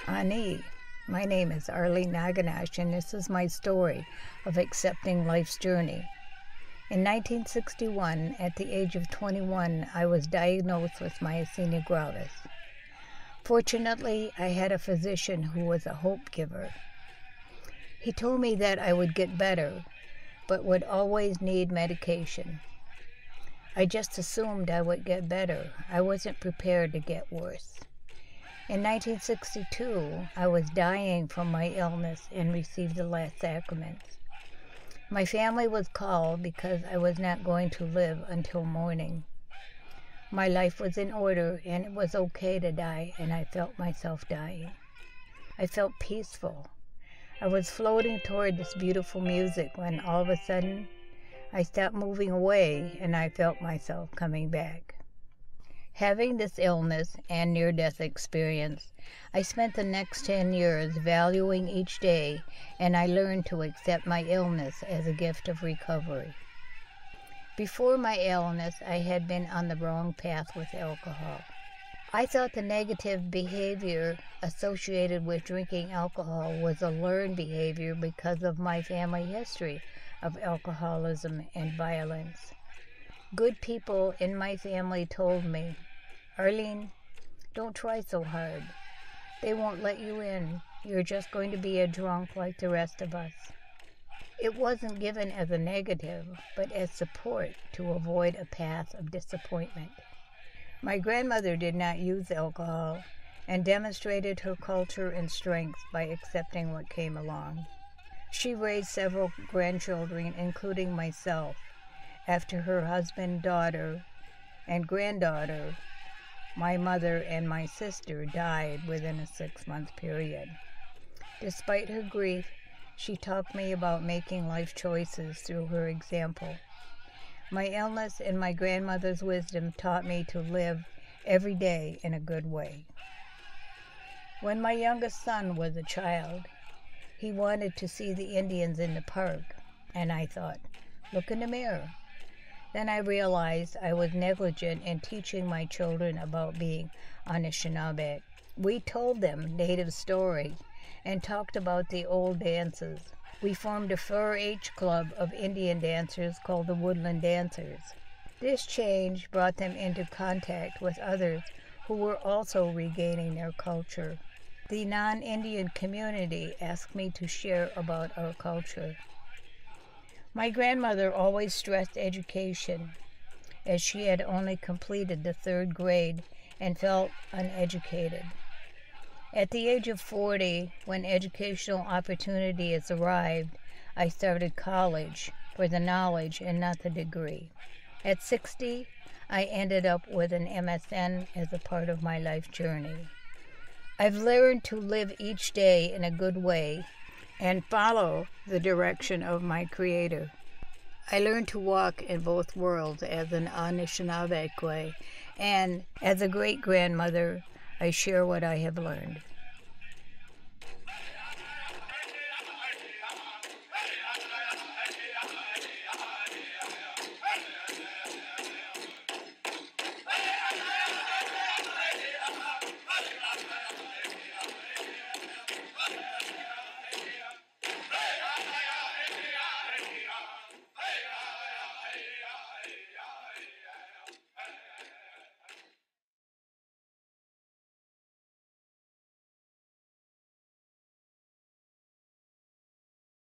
Ani. My name is Arlene Naganashe, and this is my story of accepting life's journey. In 1961, at the age of 21, I was diagnosed with myasthenia gravis. Fortunately, I had a physician who was a hope giver. He told me that I would get better, but would always need medication. I just assumed I would get better. I wasn't prepared to get worse. In 1962, I was dying from my illness and received the last sacraments. My family was called because I was not going to live until morning. My life was in order, and it was okay to die, and I felt myself dying. I felt peaceful. I was floating toward this beautiful music when all of a sudden I stopped moving away, and I felt myself coming back. Having this illness and near-death experience, I spent the next 10 years valuing each day, and I learned to accept my illness as a gift of recovery. Before my illness, I had been on the wrong path with alcohol. I thought the negative behavior associated with drinking alcohol was a learned behavior because of my family history of alcoholism and violence. Good people in my family told me, "Arlene, don't try so hard. They won't let you in. You're just going to be a drunk like the rest of us." It wasn't given as a negative, but as support to avoid a path of disappointment. My grandmother did not use alcohol and demonstrated her culture and strength by accepting what came along. She raised several grandchildren, including myself, after her husband, daughter, and granddaughter, my mother and my sister, died within a 6-month period. Despite her grief, she taught me about making life choices through her example. My illness and my grandmother's wisdom taught me to live every day in a good way. When my youngest son was a child, he wanted to see the Indians in the park, and I thought, look in the mirror. Then I realized I was negligent in teaching my children about being Anishninabeg. We told them native story and talked about the old dances. We formed a 4-H club of Indian dancers called the Woodland Dancers. This change brought them into contact with others who were also regaining their culture. The non-Indian community asked me to share about our culture. My grandmother always stressed education, as she had only completed the 3rd grade and felt uneducated. At the age of 40, when educational opportunities arrived, I started college for the knowledge and not the degree. At 60, I ended up with an MSN as a part of my life journey. I've learned to live each day in a good way and follow the direction of my Creator. I learned to walk in both worlds as an Anishninabeg Quay, and as a great-grandmother, I share what I have learned.